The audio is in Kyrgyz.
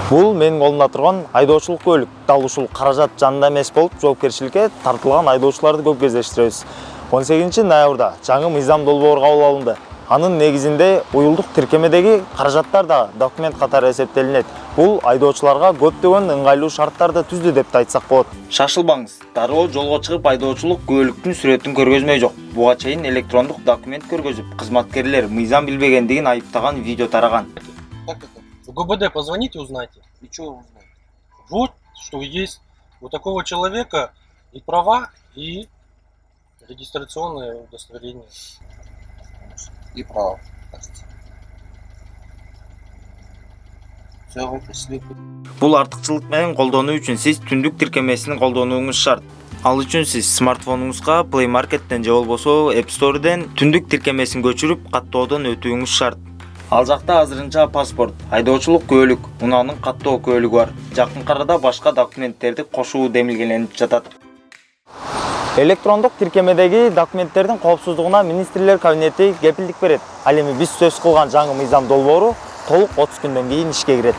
Бул менин колумда турган айдоочулук көлүк. Дал ушул каражат жанында эмес болуп, жоопкерчиликке тартылган айдоочуларды көп кездештиребиз. 18-ноябрда жаңы мыйзам долбоору кабыл алынды. Анын негизинде уюлдук тиркемедеги каражаттар да документ катары эсептелинет. Бул айдоочуларга көптөгөн ыңгайлуу шарттарды түздү деп айтсак болот. Шашылбаңыз. Дароо жолго чыгып айдоочулук көлүктүн сүрөтүн көргөзмөй жок. Буга чейин электрондук документ көргөзүп, кызматкерлер мыйзам билбегендигин айыптаган видео тараган. Как это? В ГУБД позвоните, узнайте. И что узнать? Вот, что есть у такого человека и права, и регистрационное удостоверение. И права. Бул артыкчылык менен колдонуу үчүн сиз түндүк тиркемесин колдонууңуз шарт. Ал үчүн сиз смартфонуңузга Play Market'тен же болбосо App Store'ден түндүк тиркемесин көчүрүп каттоодон өтүүңүз шарт. Ал жакта азырынча паспорт, айдоочулук көлүк, унаанын каттоо көлүгү бар. Жакын арада башка документтерди кошуу демилгеленип жатат. Электрондук тиркемедеги документтердин коопсуздугуна министрлер кабинети кепилдик берет. Ал эми биз сөз кылган жаңы мыйзам долбоору толук 30 күндөн кийин ишке кирет.